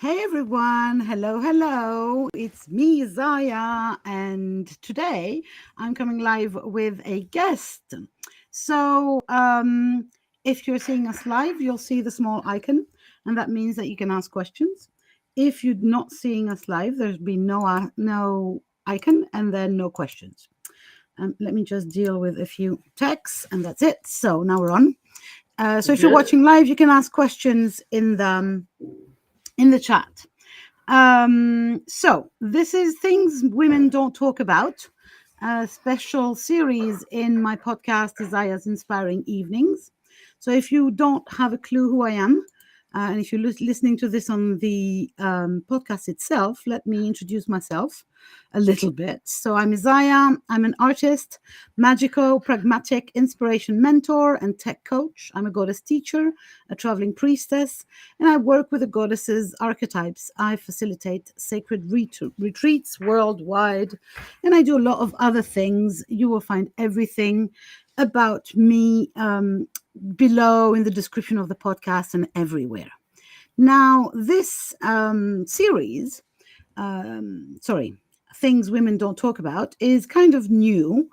Hey everyone, hello. It's me, Isaya, and today I'm coming live with a guest. So, if you're seeing us live, you'll see the small icon, and that means that you can ask questions. If you're not seeing us live, there's been no icon and then no questions. Let me just deal with a few texts, and that's it. So now we're on. So if you're Good. watching live, you can ask questions in the chat. So this is things women don't talk about, a special series in my podcast, Isaya's Inspiring Evenings. So if you don't have a clue who I am, and if you're listening to this on the podcast itself, let me introduce myself a little bit. So I'm Isaya. I'm an artist, magical, pragmatic, inspiration mentor, and tech coach. I'm a goddess teacher, a traveling priestess, and I work with the goddesses' archetypes. I facilitate sacred retreats worldwide, and I do a lot of other things. You will find everything about me below in the description of the podcast and everywhere. Now, this series, sorry, things women don't talk about, is kind of new.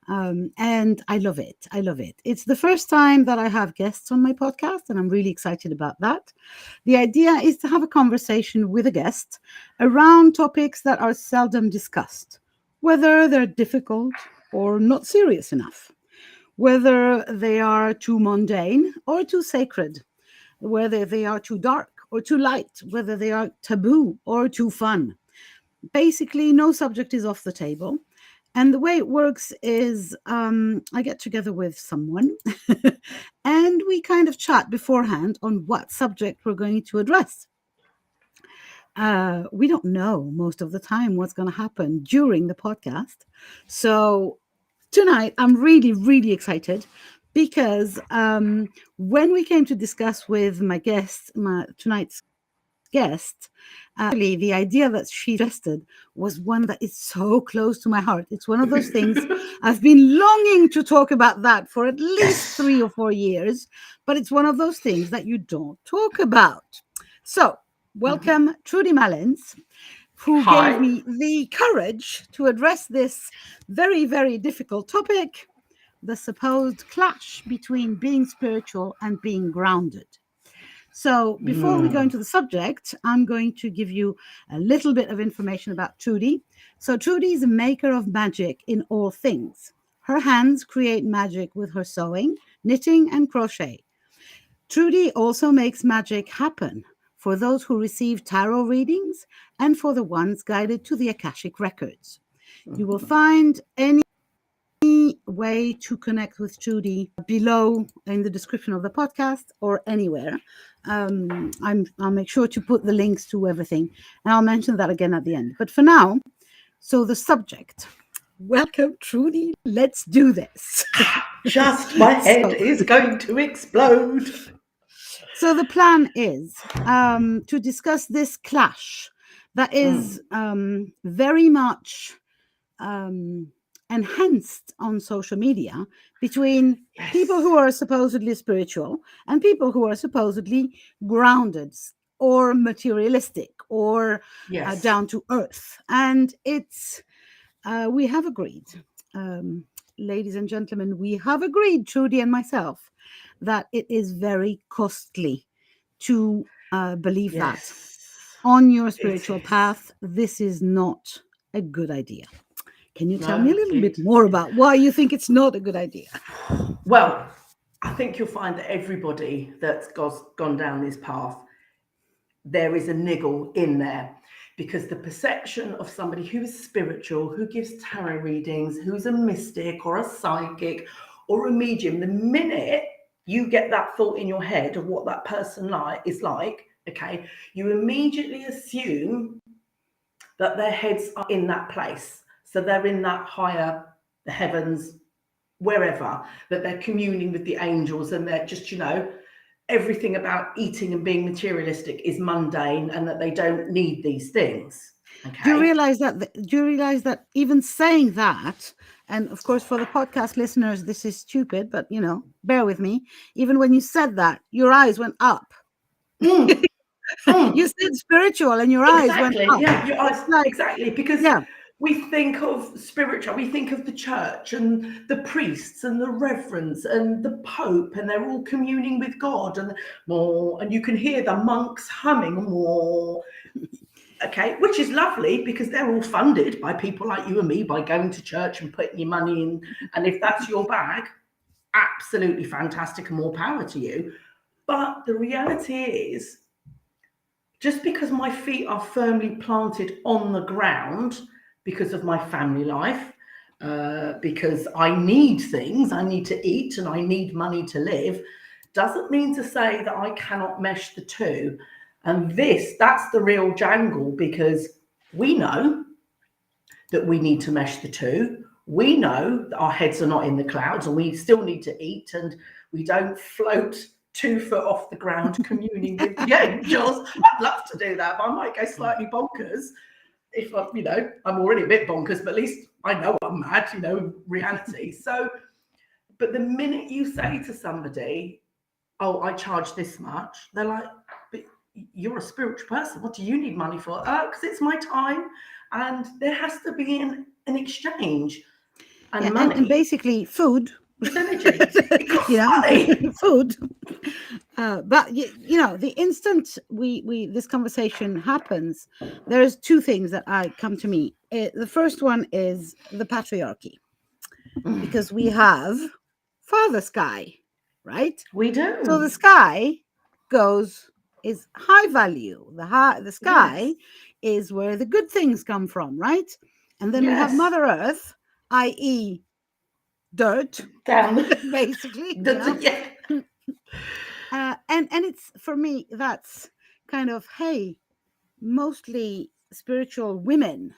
And I love it. I love it. It's the first time that I have guests on my podcast, and I'm really excited about that. The idea is to have a conversation with a guest around topics that are seldom discussed, whether they're difficult or not serious enough, whether they are too mundane or too sacred, whether they are too dark or too light, whether they are taboo or too fun. Basically, no subject is off the table. And the way it works is I get together with someone and we kind of chat beforehand on what subject we're going to address. We don't know most of the time what's going to happen during the podcast. So tonight, I'm really, really excited because when we came to discuss with my guest, tonight's guest, actually, the idea that she suggested was one that is so close to my heart. It's one of those things I've been longing to talk about that for at least Yes. 3 or 4 years, but it's one of those things that you don't talk about. So, Mhm. welcome, Trudy Malins, who gave Hi. me the courage to address this very, very difficult topic, the supposed clash between being spiritual and being grounded. So, before we go Mm. into the subject, I'm going to give you a little bit of information about Trudy. So, Trudy is a maker of magic in all things. Her hands create magic with her sewing, knitting, and crochet. Trudy also makes magic happen for those who receive tarot readings and for the ones guided to the Akashic records. You will find any way to connect with Trudy below in the description of the podcast or anywhere. I'll make sure to put the links to everything, and I'll mention that again at the end. But for now, so the subject. Welcome, Trudy. Let's do this. Just my head so, is going to explode. so the plan is to discuss this clash that Mm. is very much um, enhanced on social media between people Yes. who are supposedly spiritual and people who are supposedly grounded or materialistic or Yes. down to earth. And we have agreed, um, ladies and gentlemen, we have agreed, Trudy and myself, that it is very costly to believe that Yes. on your It spiritual is. path, this is not a good idea. Can you tell me a No, little bit it. more about why you think it's not a good idea? Well, I think you'll find that everybody that's gone down this path, there is a niggle in there because the perception of somebody who is spiritual, who gives tarot readings, who's a mystic or a psychic or a medium, the minute you get that thought in your head of what that person is like, okay, you immediately assume that their heads are in that place. So they're in that higher, the heavens, wherever, that they're communing with the angels and they're just, everything about eating and being materialistic is mundane and that they don't need these things. Do you Okay. realize that? Do you realize that even saying that, and of course for the podcast listeners, this is stupid, but bear with me. Even when you said that, your eyes went up. Mm. You said spiritual, and your eyes went Exactly. up. Yeah, your eyes. It's like, Exactly. Because yeah, we think of spiritual, we think of the church and the priests and the reverends and the Pope, and they're all communing with God, and more, and you can hear the monks humming more. Okay, which is lovely because they're all funded by people like you and me by going to church and putting your money in. And if that's your bag, absolutely fantastic and more power to you. But the reality is, just because my feet are firmly planted on the ground because of my family life, because I need things, I need to eat and I need money to live, doesn't mean to say that I cannot mesh the two. And that's the real jangle, because we know that we need to mesh the two. We know that our heads are not in the clouds and we still need to eat, and we don't float 2 foot off the ground communing with the angels. I'd love to do that, but I might go slightly bonkers if I'm already a bit bonkers, but at least I know I'm mad, reality. So, but the minute you say to somebody, oh, I charge this much, they're like, but you're a spiritual person. What do you need money for? Because it's my time, and there has to be an exchange. And yeah, money, and basically food. it's energy. It costs money. Food. But the instant we this conversation happens, there's two things that come to me. The first one is the patriarchy, because we have Father Sky, right? We do. So the sky is high value. The sky Yes. is where the good things come from, right? And then we have Yes. Mother Earth, i.e., dirt, Down. basically. Yeah. And it's, for me, that's kind of, hey, mostly spiritual women.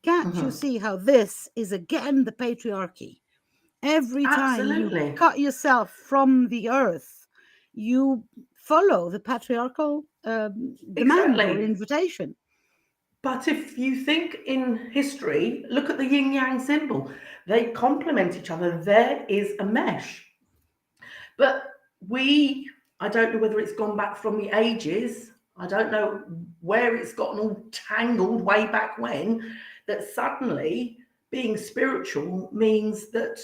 Can't you see how this is again the patriarchy? Every time you Absolutely. cut yourself from the earth, you follow the patriarchal demand or Exactly. invitation. But if you think in history, look at the yin yang symbol. They complement each other. There is a mesh. But I don't know whether it's gone back from the ages. I don't know where it's gotten all tangled way back when, that suddenly being spiritual means that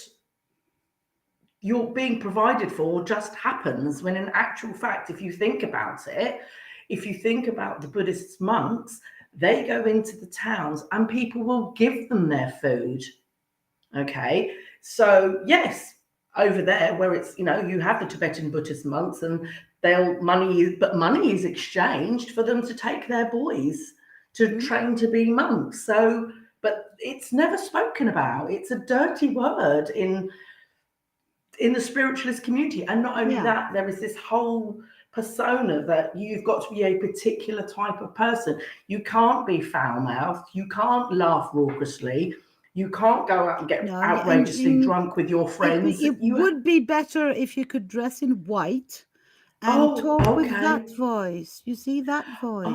you're being provided for just happens, when in actual fact, if you think about it, if you think about the Buddhist monks, they go into the towns and people will give them their food. Okay, so yes, over there where it's, you have the Tibetan Buddhist monks, and money is exchanged for them to take their boys to train to be monks. So, but it's never spoken about. It's a dirty word in the spiritualist community. And not only that, there is this whole persona that you've got to be a particular type of person. You can't be foul-mouthed, you can't laugh raucously, you can't go out and get outrageously drunk with your friends. It would be better if you could dress in white and talk with that Okay. voice. You see that voice?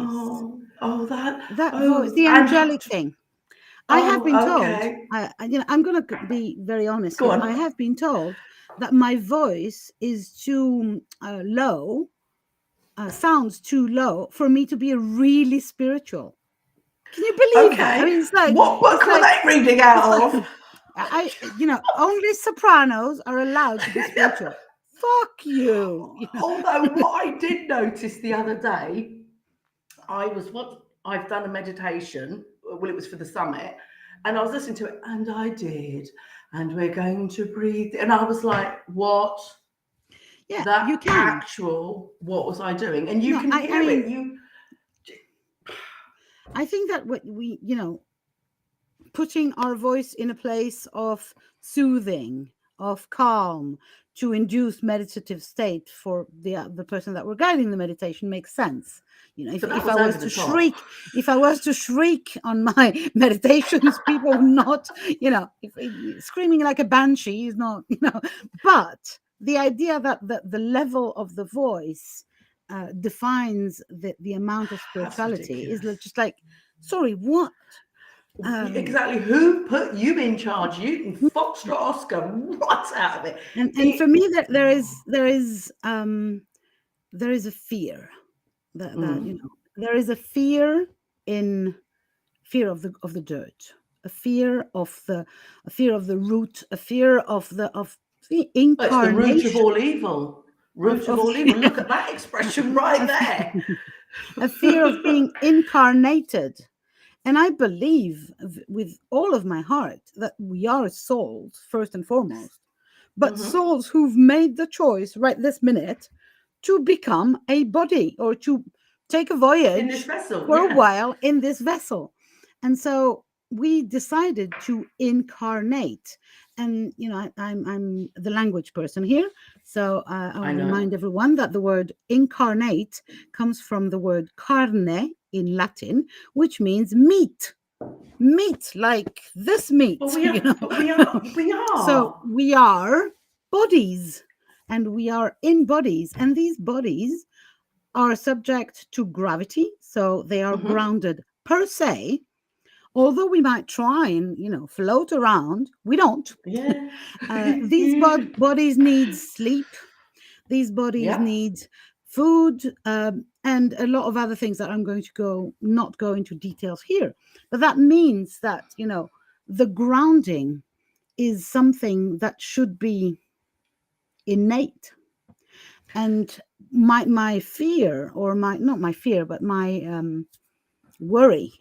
That voice, the angelic thing. I have been told, okay. I'm going to be very honest Go here. on. I have been told that my voice is too low, sounds too low for me to be really spiritual. Can you believe that? I mean, it's like, what book are they reading out of? Only sopranos are allowed to be spiritual. Fuck you. Although what I did notice the other day, I've done a meditation. Well, it was for the summit, and I was listening to it, and I did, and we're going to breathe, and I was like, what? Yeah, that you can. actual, what was I doing? And you can hear it. I think that what we, putting our voice in a place of soothing, of calm, to induce meditative state for the person that we're guiding the meditation makes sense. If I was to shriek, on my meditations, people would not, if screaming like a banshee is not, but the idea that the level of the voice defines the amount of spirituality is just like, sorry, what? Exactly. Who put you in charge? You can Foxtrot Oscar right out of it. And for me, that there is a fear that there is a fear in fear of the dirt, a fear of the root, a fear of the Well, it's the root of incarnation all evil. Root of of all evil. Look at that expression right there. a fear of being incarnated. And I believe with all of my heart that we are souls first and foremost, but souls who've made the choice right this minute to become a body, or to take a In this voyage vessel, for a yeah. while in this vessel. And so we decided to incarnate. And I'm the language person here, so I'll I know. remind everyone that the word incarnate comes from the word carne in Latin, which means meat. Meat, like this But meat. we are, but we are, we So are. we are bodies, and we are in bodies, and these bodies are subject to gravity, so they are Mm-hmm. grounded per se. Although we might try and float around, we don't. Yeah. These bodies need sleep. These bodies Yeah. need food, and a lot of other things that I'm going to not go into details here. But that means that the grounding is something that should be innate. And my fear, or my not my fear, but my worry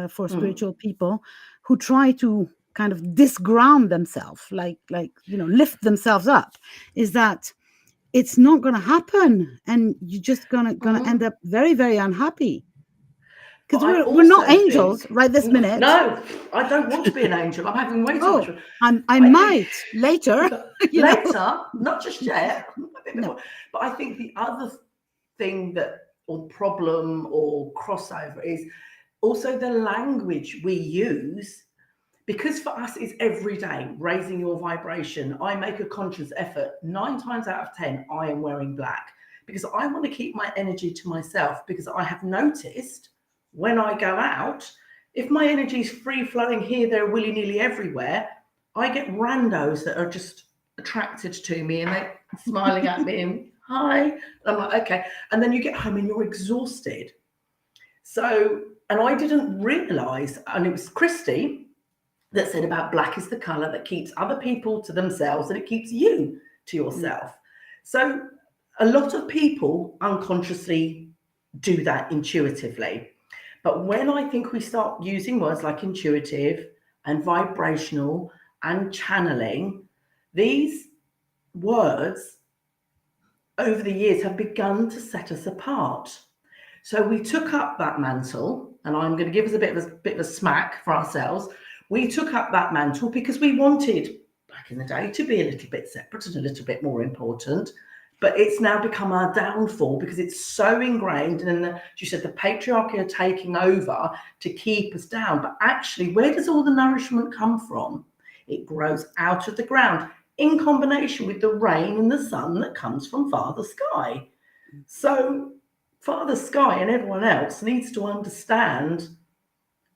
for Mm. spiritual people who try to kind of disground themselves, like lift themselves up, is that it's not going to happen, and you're just gonna end Mm. up very, very unhappy, But because I we're not also angels think, right this minute. no, I don't want to be an angel. I'm having way too much Oh, fun. I I think might later. you know later, not just yet, a bit no. more. But I think the other thing that, or problem or crossover, is also the language we use. Because for us, it's every day raising your vibration. I make a conscious effort. 9 times out of 10, I am wearing black because I want to keep my energy to myself. Because I have noticed when I go out, if my energy is free flowing here, there, willy nilly everywhere, I get randos that are just attracted to me and they're smiling at me and hi. And I'm like, okay. And then you get home and you're exhausted. So, and I didn't realize, and it was Christy that said about black is the color that keeps other people to themselves and it keeps you to Mm. yourself. So a lot of people unconsciously do that intuitively. But when I think we start using words like intuitive and vibrational and channeling, these words over the years have begun to set us apart. So we took up that mantle, and I'm going to give us a bit of a smack for ourselves. We took up that mantle because we wanted back in the day to be a little bit separate and a little bit more important. But it's now become our downfall because it's so ingrained, and as you said, the patriarchy are taking over to keep us down. But actually, where does all the nourishment come from? It grows out of the ground in combination with the rain and the sun that comes from Father Sky. So Father Sky and everyone else needs to understand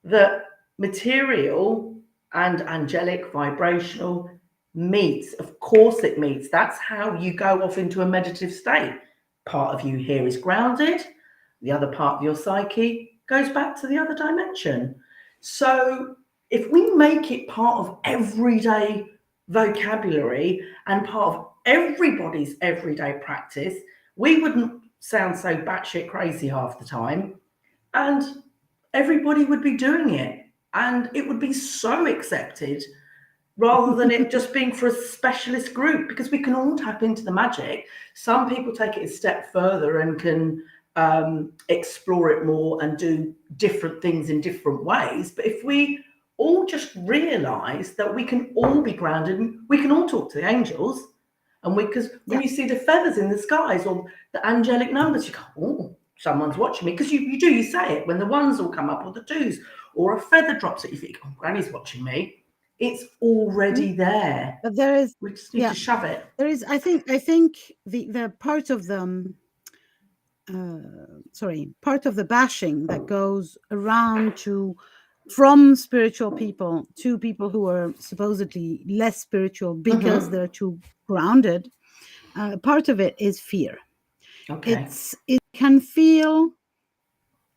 that material and angelic vibrational meets. Of course it meets. That's how you go off into a meditative state. Part of you here is grounded, the other part of your psyche goes back to the other dimension. So if we make it part of everyday vocabulary and part of everybody's everyday practice, we wouldn't sound so batshit crazy half the time, and everybody would be doing it, and it would be so accepted rather than it just being for a specialist group, because we can all tap into the magic. Some people take it a step further and can explore it more and do different things in different ways. But if we all just realize that we can all be grounded and we can all talk to the angels, and because when Yeah. you see the feathers in the skies or the angelic numbers, you go, oh, someone's watching me. Because you say it when the ones all come up, or the twos, or a feather drops at your feet. Oh, Granny's watching me. It's already there. But there is, We just need yeah, to shove it. there is. I think the part of the part of the bashing that goes around to from spiritual people to people who are supposedly less spiritual because Mm-hmm. they're too grounded. Part of it is fear. Okay. It can feel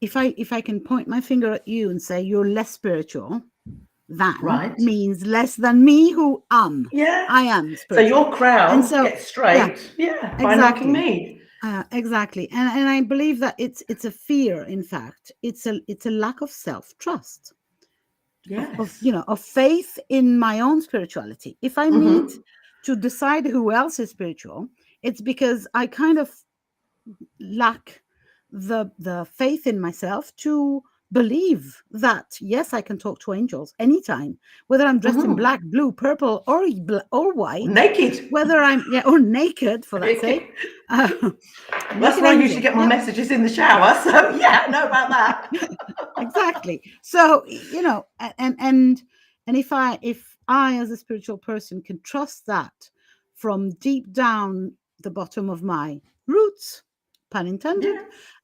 if I can point my finger at you and say you're less spiritual, that Right. means less than me, who am. Yeah. I am So spiritual. your And crown so, gets yeah, straight, yeah, by knocking exactly. me. Exactly. And I believe that it's a fear, in fact. It's a lack of self-trust, of Yes. of faith in my own spirituality. If I need Mm-hmm. to decide who else is spiritual, it's because I kind of lack the faith in myself to believe that yes, I can talk to angels anytime, whether I'm dressed in Mm-hmm. black, blue, purple, or white, Naked. whether I'm, yeah, or naked, for that sake. uh, That's Naked where I usually angel, get my yep. messages in the shower. So yeah, I know about that. Exactly. So and if I as a spiritual person can trust that from deep down the bottom of my roots, pun intended,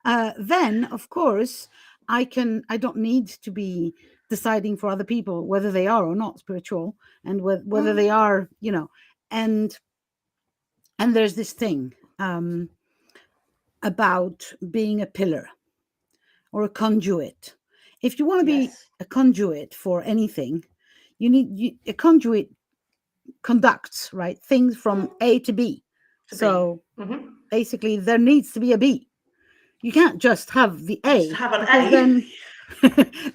Yes. then of course I don't need to be deciding for other people whether they are or not spiritual, and whether they Mm. are, and there's this thing, about being a pillar or a conduit. If you want to be Yes. a conduit for anything, a conduit conducts, right, things from Mm. A to B. To be. So Mm-hmm. basically, there needs to be a B. You can't just have the Just A, have an because A. then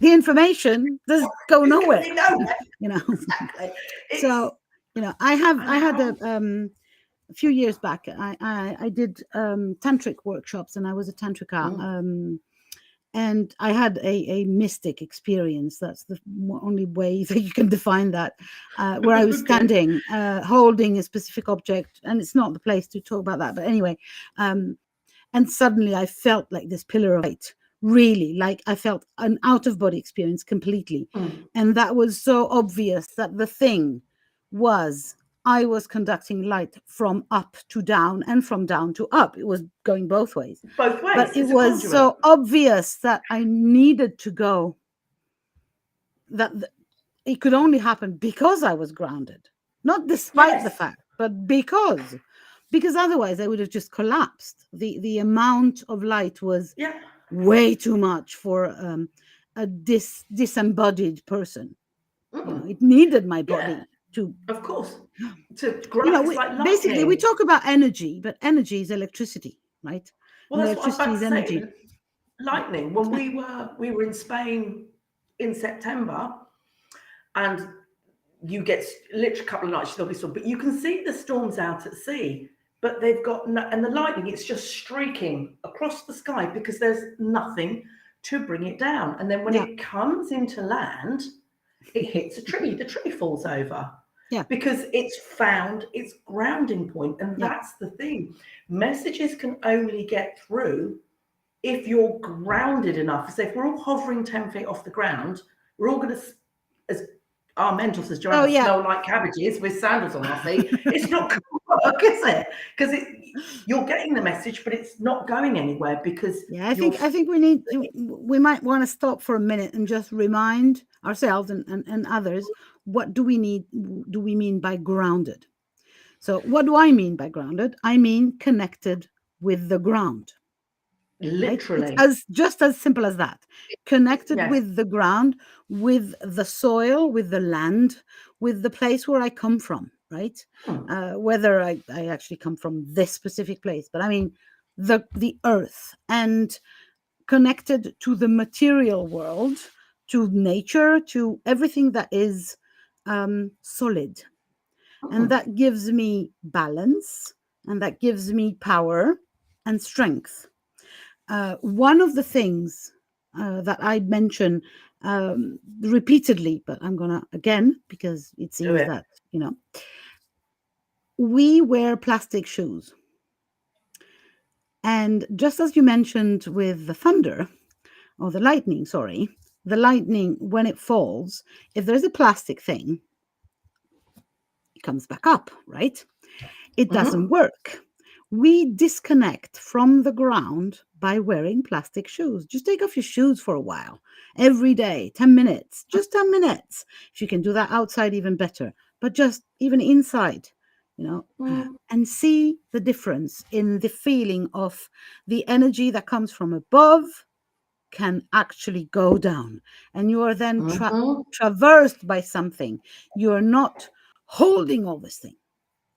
the information does go It's nowhere. going nowhere. You know. Exactly. It's So I have and I had how. a few years back. I did tantric workshops, and I was a tantrika. Mm. And I had a mystic experience. That's the only way that you can define that, where I was Okay. standing, holding a specific object, and it's not the place to talk about that. But anyway, and suddenly I felt like this pillar of light, really, like I felt an out of body experience completely, Mm. and that was so obvious that the thing was, I was conducting light from up to down and from down to up. It was going both ways. Both But ways. it It's a was conduit. so obvious that I needed to go, that it could only happen because I was grounded, not despite the Yes. fact, but because otherwise I would have just collapsed. The amount of light was Yeah. way too much for a disembodied person. Mm. It needed my Yeah. body to, Of course. To grab. It's like basically, we lightning. talk about energy, but energy is electricity, right? Well, And that's what I was electricity about is to say. energy. Lightning. When we were in Spain in September, and you get literally a couple of nights, there'll be storm, but you can see the storms out at sea. But they've got no, and the lightning, it's just streaking across the sky because there's nothing to bring it down. And then when Yeah, it comes into land, it hits a tree. The tree falls over yeah, because it's found its grounding point, and yeah. that's the thing. Messages can only get through if you're grounded enough. So if we're all hovering 10 feet off the ground, we're all going to, as our mentor says, So Joanna, yeah, smell like cabbages with sandals on our feet. It's not going to work, is it? Because you're getting the message, but it's not going anywhere because yeah. I you're. think we might want to stop for a minute and just remind ourselves and others, what do we mean by grounded? So what do I mean by grounded? I mean connected with the ground. Right? It's Literally. as just as simple as that. Connected Yes. with the ground, with the soil, with the land, with the place where I come from, right? Hmm. Whether I actually come from this specific place, but I mean the earth, and connected to the material world, to nature, to everything that is solid. And Hmm. that gives me balance, and that gives me power and strength. One of the things that I mention repeatedly, but I'm going to again, because it Do seems it. that, we wear plastic shoes. And just as you mentioned with the thunder, or the lightning, sorry, the lightning, when it falls, if there's a plastic thing, it comes back up, right? It doesn't Hmm. work. We disconnect from the ground by wearing plastic shoes. Just take off your shoes for a while, every day, 10 minutes, just 10 minutes. If you can do that outside, even better, but just even inside, Mm. and see the difference in the feeling of the energy that comes from above can actually go down, and you are then Mhm. traversed by something. You are not holding all this thing.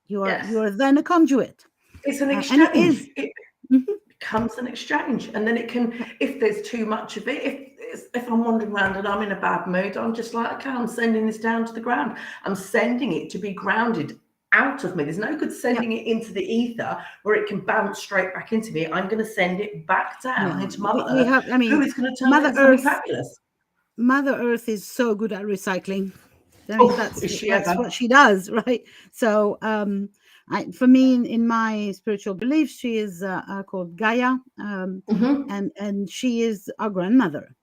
You Yes. are then a conduit, It's an and it exchange. is. It Mhm. becomes an exchange, and then it can, Yeah, if there's too much of it, if I'm wandering around and I'm in a bad mood, I'm just like, okay, I'm sending this down to the ground. I'm sending it to be grounded out of me. There's no good yeah. sending it into the ether where it can bounce straight back into me. I'm going to send it back down No, into Mother we Earth, have. I who mean, is going to turn it Mother into something Earth. fabulous. Mother Earth is so good at recycling. I mean, Oh, is she that's ever? what she does, right? So, for me, in my spiritual beliefs, she is called Gaia, Mm-hmm. and she is our grandmother.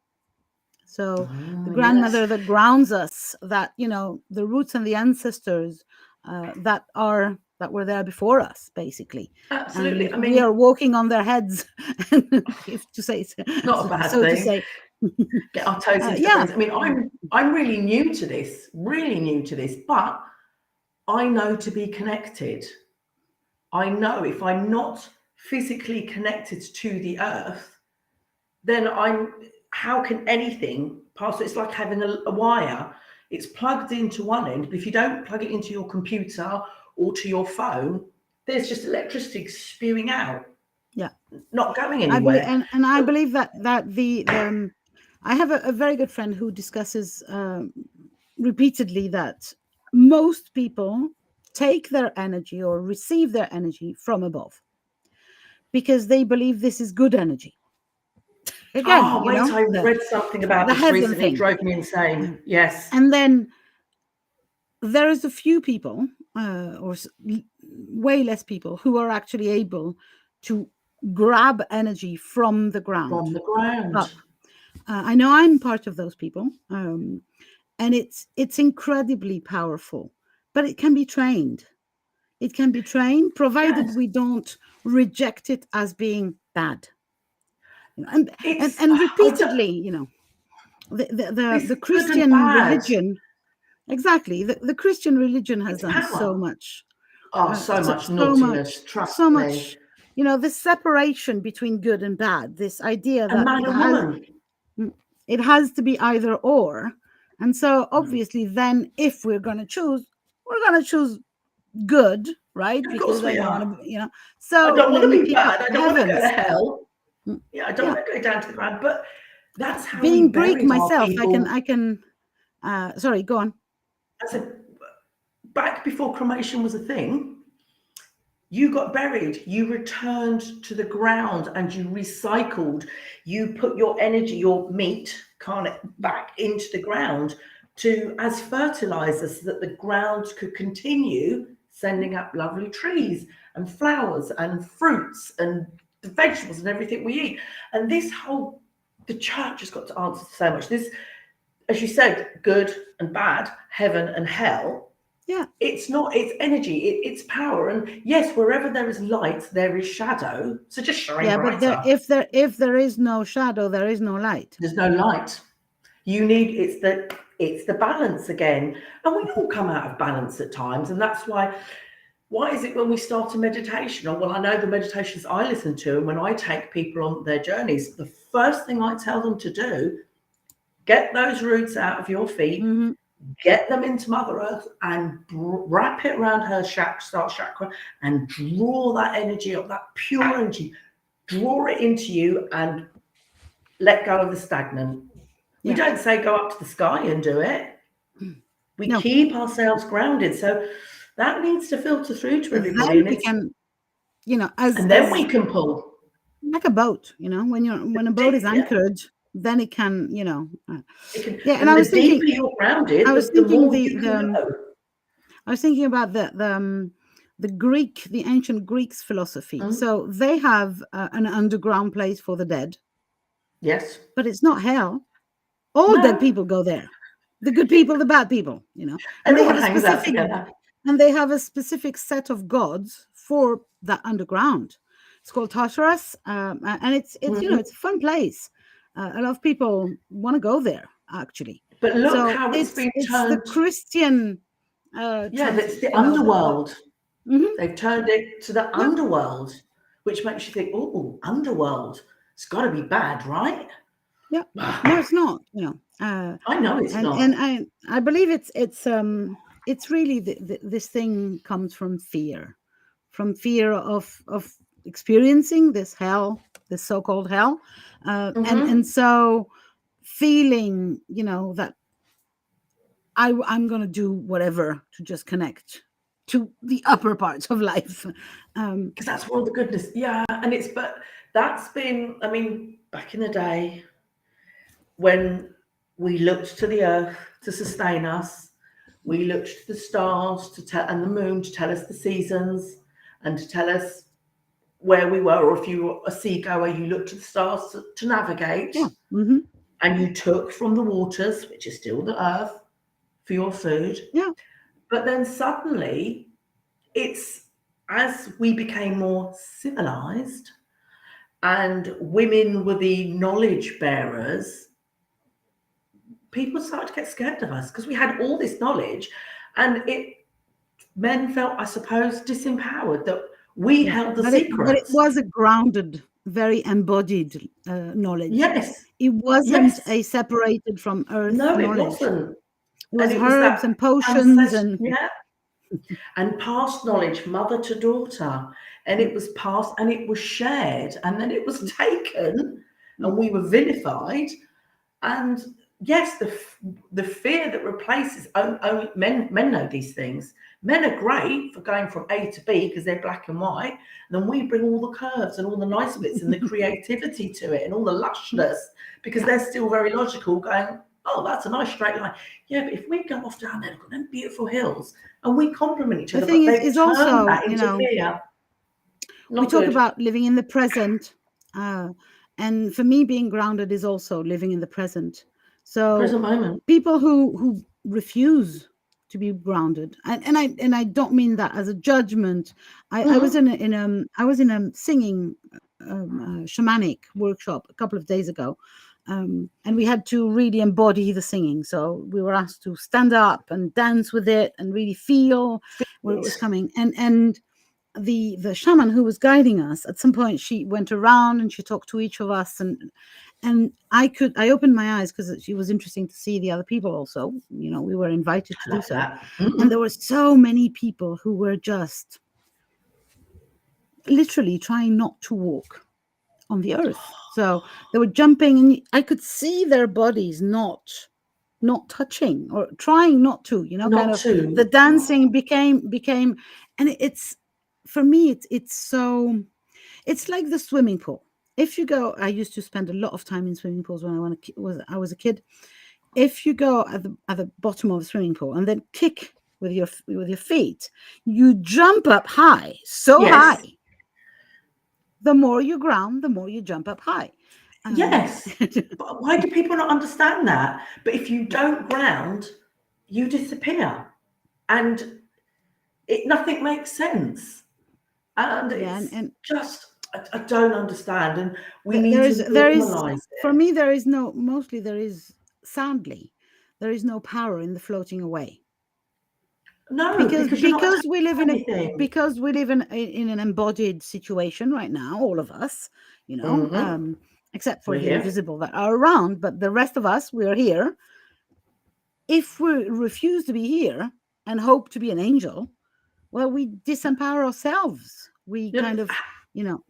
So, the Oh, yes. grandmother that grounds us, that the roots and the ancestors that were there before us, basically, and Absolutely. I we mean, are walking on their heads, if to say not a bad so to thing. say. Get our toes into the Yeah. brains. I mean, I'm really new to this, but I know to be connected. I know if I'm not physically connected to the earth, then how can anything pass? It's like having a wire. It's plugged into one end, but if you don't plug it into your computer or to your phone, there's just electricity spewing out, Yeah. not going I believe, anywhere. and I So, believe that the I have a very good friend who discusses repeatedly that most people take their energy or receive their energy from above because they believe this is good energy. Again, oh, wait, I read something about the this heaven recently. It thing. drove me insane. Yes. And then there is a few people, way less people, who are actually able to grab energy from the ground From the ground. up. I know I'm part of those people, and it's incredibly powerful. But it can be trained. It can be trained, provided Yes. we don't reject it as being bad. It's And I don't, repeatedly, this the good and Christian bad. religion, exactly, the Christian religion has It's done so power. much, Oh, so much so naughtiness. much, Trust so me. much. This separation between good and bad. This idea A that man and woman. it has to be either or. And so Mm. obviously then if we're going to choose, we're going to choose good, right? Of course Because I we don't want are. to, I so don't want let to me be pick up bad. I the don't want to go to heavens. hell. Yeah, I don't Yeah. want to go down to the ground. But that's how we Being Greek buried our myself, people. I can sorry, go on. I said, back before cremation was a thing, you got buried, you returned to the ground and you recycled. You put your energy, your meat, back into the ground to as fertilizer so that the ground could continue sending up lovely trees and flowers and fruits and the vegetables and everything we eat. And the church has got to answer so much. This, as you said, good and bad, heaven and hell. Yeah. It's not, it's energy, it's power. And yes, wherever there is light, there is shadow. So just shine Yeah, but brighter. if there is no shadow, there is no light. There's no light. You need, it's the balance again. And we all come out of balance at times. And that's why is it when we start a meditation, or well, I know the meditations I listen to, and when I take people on their journeys, the first thing I tell them to do, get those roots out of your feet, Mm-hmm. get them into Mother Earth and wrap it around her start chakra and draw that energy up, that pure energy, draw it into you and let go of the stagnant. We Yeah. don't say go up to the sky and do it. We No. keep ourselves grounded. So that needs to filter through to everybody. Then And we it's, can, and then we can pull. like a boat, when a boat is Yeah, anchored, then it can, it can, yeah. And and the deeper you're grounded, the more you can go. I was thinking about the ancient Greeks philosophy. Mm, So they have an underground place for the dead, yes. but it's not hell. All dead No. people go there. The good people, the bad people, and they Everyone have a hangs out specific together. set of gods for that underground. It's called Tartarus, and Mhm. it's a fun place. A lot of people want to go there actually. But look So how it's been it's the turned. Christian Yeah, that's the the underworld. mhm. They've turned it to the Yeah, underworld, which makes you think, oh, underworld. It's got to be bad, right? Yeah. No, it's not. I know it's And not. I believe it's really this thing comes from fear of experiencing this hell, this so-called hell, and Hmm. so feeling, that I'm gonna do whatever to just connect to the upper parts of life. Um, Because that's where all the goodness, yeah. And but that's been, I mean, back in the day when we looked to the earth to sustain us, we looked to the stars to tell and the moon to tell us the seasons and to tell us where we were. Or if you were a seagoer, you looked to the stars to navigate, yeah. Hmm. and you took from the waters, which is still the earth, for your food. Yeah. But then suddenly, it's as we became more civilized and women were the knowledge bearers, people started to get scared of us because we had all this knowledge, and men felt, I suppose, disempowered that we Yeah. held the But it secrets. was a grounded, very embodied knowledge. Yes, It wasn't yes, a separated from earth no, it knowledge. wasn't, It and was it was herbs that and potions ancestral, and yeah, and past knowledge, mother to daughter, and mm, it was passed and it was shared, and then it was mm, taken, mm. and we were vilified. And yes, the fear that replaces, only men know these things. Men are great for going from A to B because they're black and white. And then we bring all the curves and all the nice bits and the creativity to it and all the lushness because Yeah. they're still very logical, going, oh, that's a nice straight line. Yeah, but if we go off down there, we've got them beautiful hills and we complement each The other, thing but they've is turned also, that into fear. we Not talk good. about living in the present, uh, and for me, being grounded is also living in the present. So Present moment. people who refuse to be grounded, and I don't mean that as a judgment. I was Hmm. I was in a singing shamanic workshop a couple of days ago, and we had to really embody the singing. So we were asked to stand up and dance with it and really feel where it was coming. And the shaman who was guiding us, at some point she went around and she talked to each of us, and I opened my eyes because it was interesting to see the other people also. We were invited to I do like so, that. and there were so many people who were just literally trying not to walk on the earth. So they were jumping, and I could see their bodies not touching or trying not to, kind Not of. The to. dancing became, and it's, for me, it's so, it's like the swimming pool. If you go, I used to spend a lot of time in swimming pools when I was a kid. If you go at the bottom of the swimming pool and then kick with your feet, you jump up high, so Yes. high. The more you ground, the more you jump up high. Yes. But why do people not understand that? But if you don't ground, you disappear. And nothing makes sense. And Yeah, it's and just, I don't understand. And we need there to is there is normalize for it. me, there is no, mostly there is, sadly, there is no power in the floating away. No, because because you're not because we attached live to in a anything. because we live in an embodied situation right now, all of us, Hmm. except for We're the here. invisible that are around, but the rest of us, we are here. If we refuse to be here and hope to be an angel, well, we disempower ourselves. We Yep. kind of, you know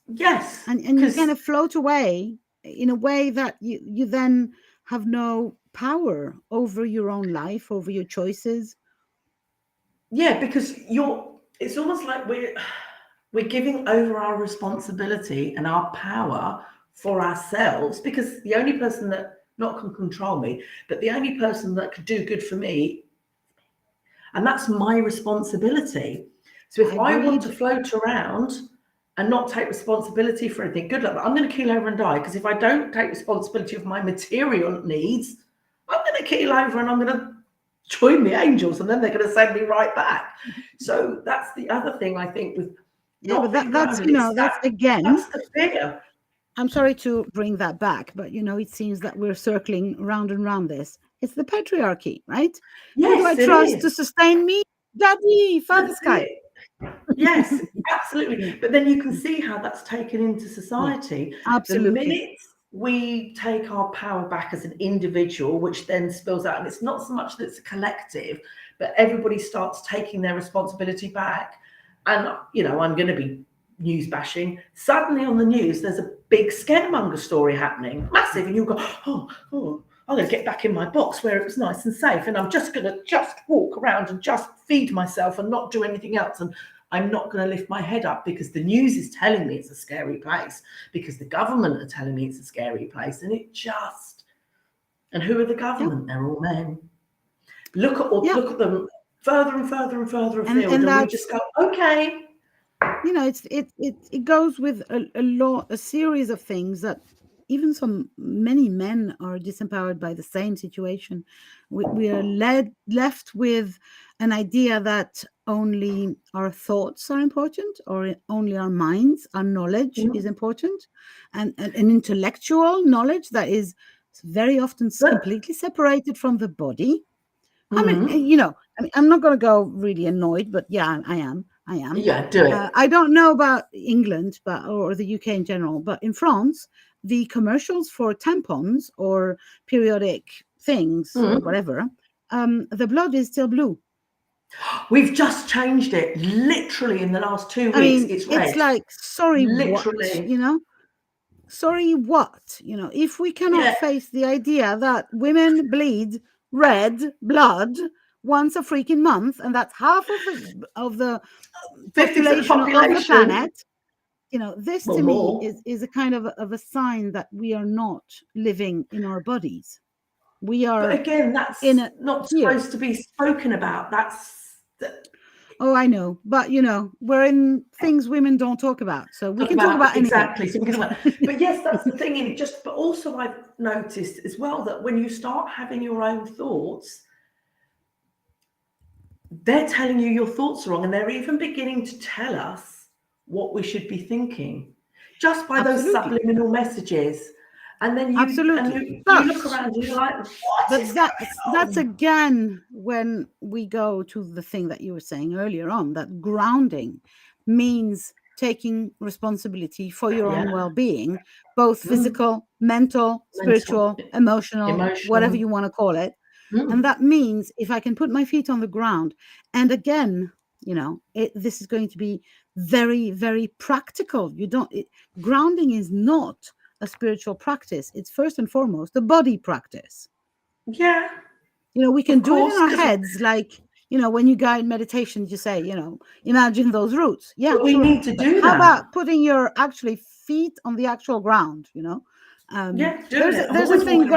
Yes. and you kind Because, of float away in a way that you then have no power over your own life, over your choices. yeah, because it's almost like we're giving over our responsibility and our power for ourselves, because the only person that not can control me, but the only person that could do good for me, and that's my responsibility. So if I want to Agreed. float around and not take responsibility for anything, good luck. I'm going to keel over and die, because if I don't take responsibility of my material needs, I'm going to keel over and I'm going to join the angels, and then they're going to send me right back. So that's the other thing I think with Yeah, but not being that's, grounded. It's that's again, that's the fear. I'm sorry to bring that back, but it seems that we're circling round and round this. It's the patriarchy, right? Who do I Yes, it trust to is. sustain me? Daddy, Father That's Sky. it. Yes, absolutely. Yeah, But then you can see how that's taken into yeah, society. The absolutely. minute we take our power back as an individual, which then spills out. And it's not so much that it's a collective, but everybody starts taking their responsibility back. And, I'm going to be news bashing. Suddenly on the news, there's a big scaremonger story happening, massive. And you go, oh, I'm going to get back in my box where it was nice and safe. And I'm just going to just walk around and just feed myself and not do anything else. And I'm not going to lift my head up because the news is telling me it's a scary place, because the government are telling me it's a scary place. And and who are the government? They're all men. Look at them further and further and further afield. And we just go, okay. It goes with a series of things that even many men are disempowered by the same situation. We are left with an idea that only our thoughts are important, or only our minds, our knowledge is important, and an intellectual knowledge that is very often completely separated from the body. I mean, I'm not going to go really annoyed, but yeah, I am. Yeah, do it. I don't know about England, or the UK in general, but in France, the commercials for tampons or periodic things or whatever, the blood is still blue. We've just changed it literally in the last 2 weeks. It's red. It's like, sorry, literally. What? Sorry, what? If we cannot face the idea that women bleed red blood once a freaking month, and that's half of the population of the planet, this to me is a kind of a sign that we are not living in our bodies. We are. But again, that's not supposed to be spoken about. Oh, I know, but we're in things women don't talk about, so we can talk about anything. Exactly. So we can talk about. But yes, that's the thing. But also, I've noticed as well that when you start having your own thoughts, they're telling you your thoughts are wrong, and they're even beginning to tell us what we should be thinking just by those subliminal messages. And then you look around and you're like, what? That's again when we go to the thing that you were saying earlier on, that grounding means taking responsibility for your own well-being, both physical, mental, spiritual, emotional, whatever you want to call it. And that means if I can put my feet on the ground, and again, this is going to be very, very practical. Grounding is not a spiritual practice. It's first and foremost a body practice. Yeah. We can do it in our heads, like, when you guide meditation, you say, imagine those roots. Yeah, but we need to do that. How about putting your actually feet on the actual ground, there's a thing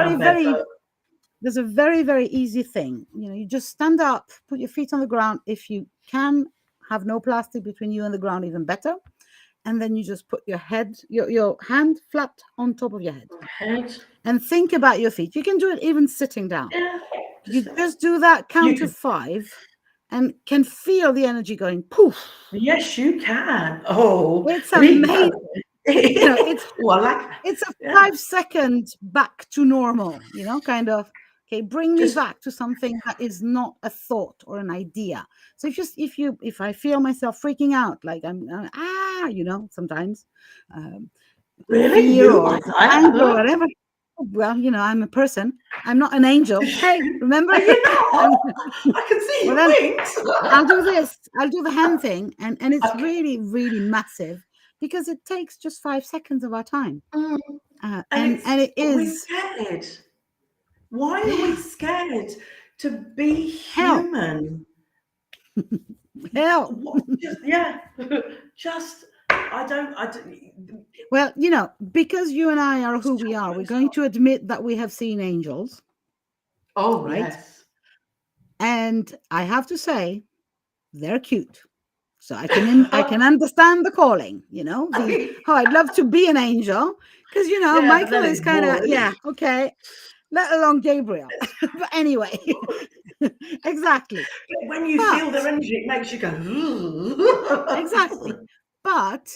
there's a very, very easy thing. You just stand up, put your feet on the ground. If you can have no plastic between you and the ground, even better. And then you just put your head, your hand flat on top of your head. And think about your feet. You can do it even sitting down. Yeah, you just do that count to 5 and can feel the energy going poof. Yes, you can. Oh, it's amazing. It's a 5-second back to normal, kind of. Okay, bring me back to something that is not a thought or an idea. So if I feel myself freaking out, like I'm sometimes really fear or anger or whatever. Well, I'm a person. I'm not an angel. Hey, remember? I can see your wings. I'll do this. I'll do the hand thing, and it's really, really massive because it takes just 5 seconds of our time, and it is. We're scared. Why are we scared to be human? Hell. I don't. Well, because you and I are who we are, we're going to admit that we have seen angels. Oh, right? Yes. And I have to say, they're cute. So I can understand the calling, I'd love to be an angel because, Michael is kind of, okay. Let alone Gabriel. But anyway, exactly. When you feel their energy, it makes you go, exactly. But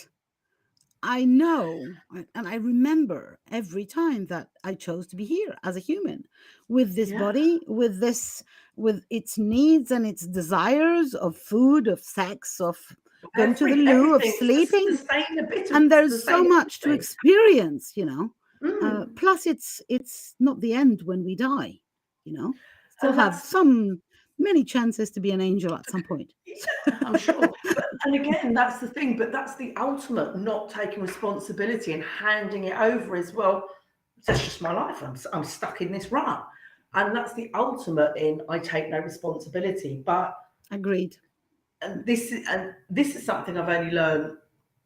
I know, and I remember every time that I chose to be here as a human with this body, with its needs and its desires of food, of sex, of going to the loo, of sleeping. And there's so much to experience, Plus, it's not the end when we die. You know, still And have that's, many chances to be an angel at some point. yeah, I'm sure. But, and again, that's the thing, but that's the ultimate not taking responsibility and handing it over as well. That's just my life. I'm stuck in this rut. And that's the ultimate in I take no responsibility. But Agreed. and this is something I've only learned.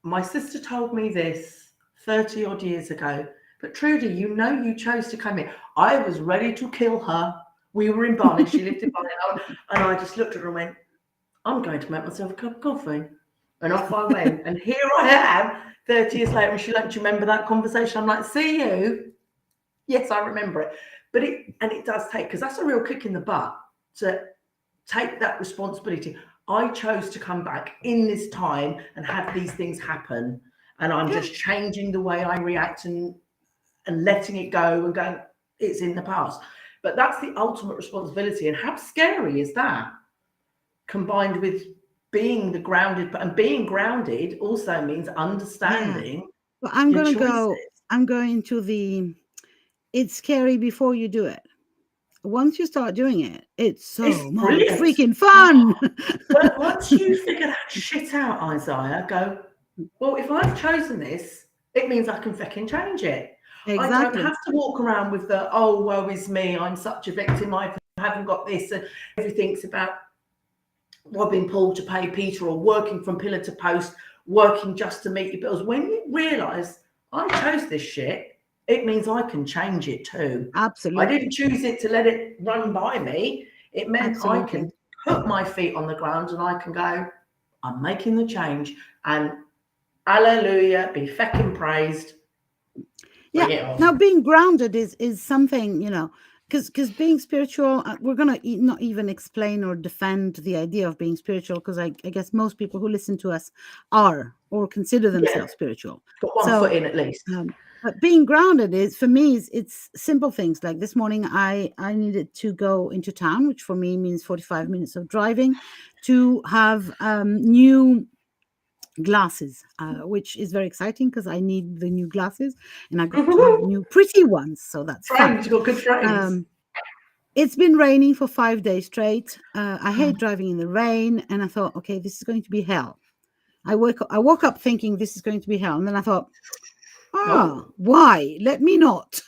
My sister told me this 30 odd years ago. But Trudy, you know you chose to come here. I was ready to kill her. We were in Barnet. She lived in Barnet. And I just looked at her and went, I'm going to make myself a cup of coffee. And off I went. And here I am 30 years later. And she like, do you remember that conversation? I'm like, see you. Yes, I remember it. But it does take, because that's a real kick in the butt to take that responsibility. I chose to come back in this time and have these things happen. And I'm Yeah. just changing the way I react and letting it go and going, it's in the past. But that's the ultimate responsibility. And how scary is that? Combined with being the grounded, and being grounded also means understanding Well, your choices. I'm going to the, it's scary before you do it. Once you start doing it, it's so It's much brilliant. freaking fun. But once you figure that shit out, Isaiah, go, well, if I've chosen this, it means I can fucking change it. I don't Exactly. have to walk around with the, oh, woe is me, I'm such a victim, I haven't got this, and everything's about robbing Paul to pay Peter or working from pillar to post, working just to meet your bills. When you realise I chose this shit, it means I can change it too. I Absolutely. didn't choose it to let it run by me. It meant I Absolutely. can put my feet on the ground and I can go, I'm making the change, and hallelujah, be feckin' praised. Yeah. Bring it on. Now, being grounded is something, because being spiritual, we're going to not even explain or defend the idea of being spiritual, because I guess most people who listen to us are or consider Yeah, themselves spiritual. got one So, foot in at least. but being grounded is, for me, it's simple things. Like this morning, I needed to go into town, which for me means 45 minutes of driving, to have new glasses, which is very exciting because I need the new glasses and I got to have new pretty ones. So that's fun. Frames, you got good frames. It's been raining for 5 days straight. I hate driving in the rain. And I thought, okay, this is going to be hell. I woke up thinking this is going to be hell. And then I thought, Nope. why? Let me not.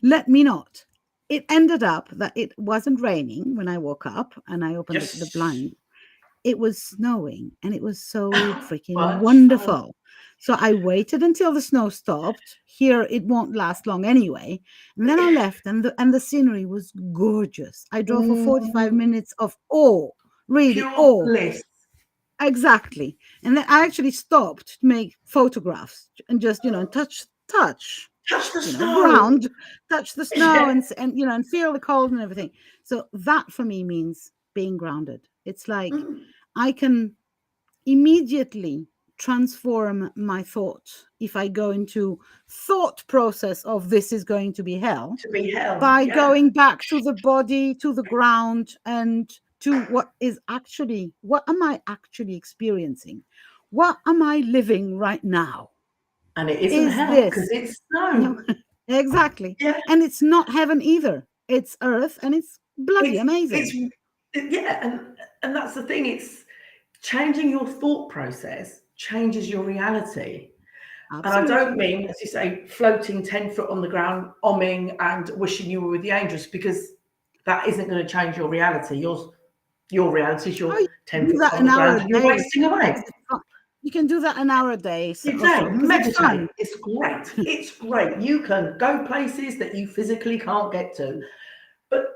Let me not. It ended up that it wasn't raining when I woke up and I opened the Yes. blind. It was snowing and it was so freaking Much fun. wonderful. So I waited until the snow stopped. Here it won't last long anyway. And then I left and the scenery was gorgeous. I drove for 45 Mm, minutes of awe, really pure awe. bliss. Exactly. And then I actually stopped to make photographs and just, touch, Touch the snow. ground, touch the snow Yeah. and feel the cold and everything. So that for me means being grounded. It's like Mm, I can immediately transform my thought if I go into thought process of this is going to be hell to be hell. by Yeah. going back to the body, to the ground, and to what am I actually experiencing? What am I living right now? And it isn't Is hell because this it's no? snow. Exactly. Yeah. And it's not heaven either. It's earth and it's bloody It's amazing. yeah, and that's the thing. It's changing your thought process changes your reality. And I don't Absolutely. mean, as you say, floating 10 foot on the ground, omming and wishing you were with the angels, because that isn't going to change your reality. Your reality is Oh, you're you can 10 do foot that on an the hour ground a and you're day wasting away. because it's fun. You can do that an hour a day or so Exactly. because it's Meditate. fun. It's great. It's great. You can go places that you physically can't get to. But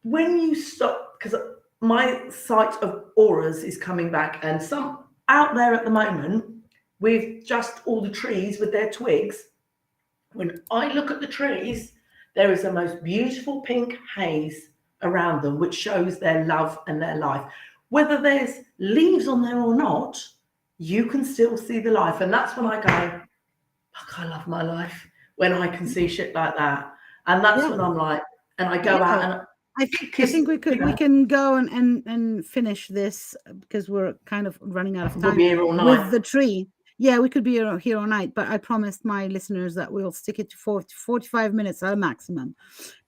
when you stop, because my sight of auras is coming back, and some out there at the moment with just all the trees with their twigs, when I look at the trees, there is the most beautiful pink haze around them, which shows their love and their life. Whether there's leaves on there or not, you can still see the life. And that's when I go, fuck, I love my life. When I can see shit like that. And that's Yeah. when I'm like, and I go out Yeah. and I kiss, think we can go and finish this because we're kind of running out of we'll time be here all with night. the tree. Yeah, we could be here all night, but I promised my listeners that we'll stick it to 45 minutes at a maximum.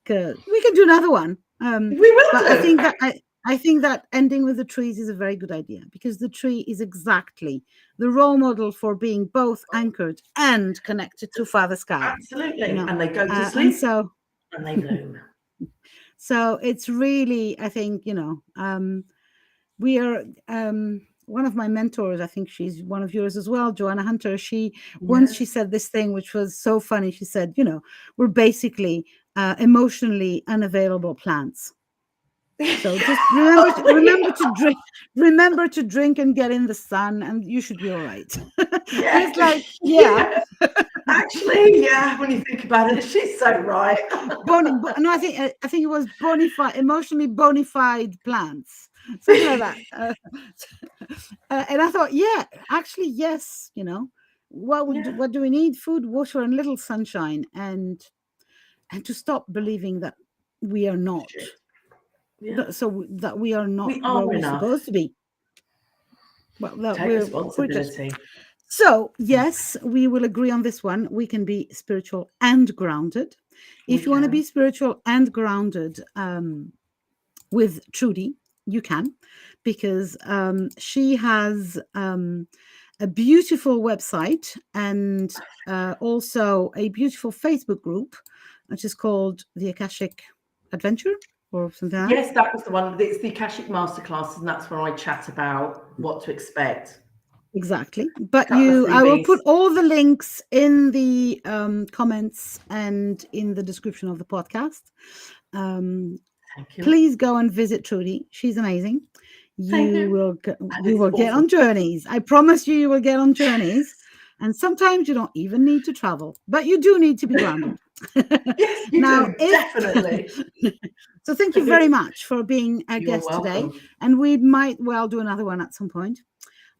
Because we can do another one. We will But do. I think that ending with the trees is a very good idea, because the tree is exactly the role model for being both anchored and connected to Father Sky. Absolutely. And they go to And sleep so and they bloom. so it's really, I think, we are one of my mentors, I think she's one of yours as well, Joanna Hunter. She once she Yes. said this thing which was so funny. She said, we're basically emotionally unavailable plants. So just remember to drink and get in the sun, and you should be all right. Yeah. It's like, yeah. Yeah. Actually, yeah, when you think about it, she's so right. No, I think it was emotionally bona fide plants, something like that. And I thought, yeah, actually, yes. Yeah. What do we need? Food, water, and little sunshine, and to stop believing that we are not, Shit. Yeah. so that we are not We where are we're enough. supposed to be. Well, that Take we're just. responsibility. So, yes, we will agree on this one. We can be spiritual and grounded. We If you want to be can. spiritual and grounded with Trudy, you can, because she has a beautiful website, and also a beautiful Facebook group, which is called the Akashic Adventure or something like that. Yes, that was the one. It's the Akashic Masterclasses, and that's where I chat about what to expect. Exactly. But Couple of I will freebies. put all the links in the comments and in the description of the podcast. Thank you. Please go and visit Trudy. She's amazing. Thank You you. will And you it's will get awesome. on journeys. I promise you will get on journeys. And sometimes you don't even need to travel, but you do need to be grounded. Yes, you Now, do. Definitely. So thank you very much for being a You're guest today. welcome. And we might well do another one at some point.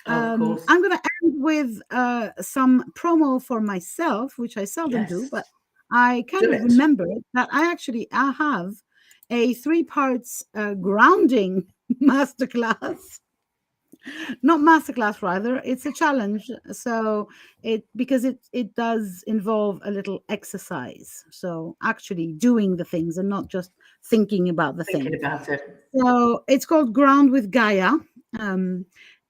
Of course. I'm going to end with some promo for myself, which I seldom do, Yes. but I kind Do of it. remember that I have a 3 parts grounding masterclass. Not masterclass, rather. It's a challenge. So because it does involve a little exercise. So actually doing the things and not just thinking about the Thinking things. about it. So it's called Ground with Gaia.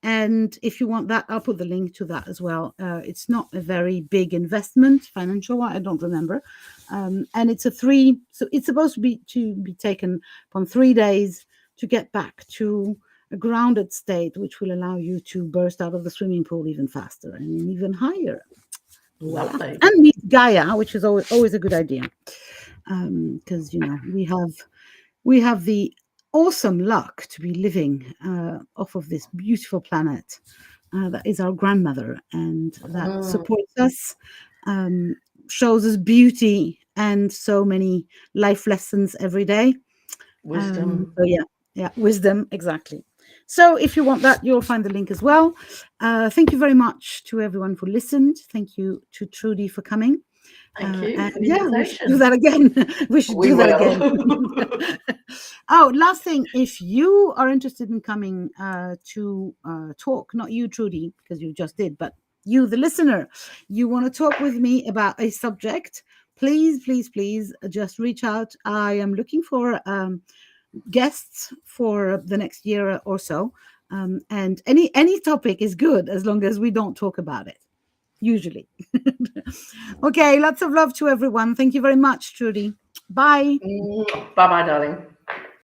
And if you want that, I'll put the link to that as well. It's not a very big investment, financial one, I don't remember. And it's so it's supposed to be taken upon 3 days to get back to a grounded state, which will allow you to burst out of the swimming pool even faster and even higher. Voila. Lovely. And meet Gaia, which is always a good idea. Because we have the awesome luck to be living off of this beautiful planet that is our grandmother, and that supports us, shows us beauty and so many life lessons every day. Wisdom. So yeah, wisdom, exactly. So if you want that, you'll find the link as well. Thank you very much to everyone who listened. Thank you to Trudy for coming. Thank you And for the yeah, we should do invitation. that again. We should We do that will. again. Oh, last thing, if you are interested in coming to talk, not you, Trudy, because you just did, but you, the listener, you want to talk with me about a subject, please, please, please just reach out. I am looking for guests for the next year or so. And any topic is good as long as we don't talk about it. Usually. Okay, lots of love to everyone. Thank you very much, Trudy. Bye. Bye bye, darling.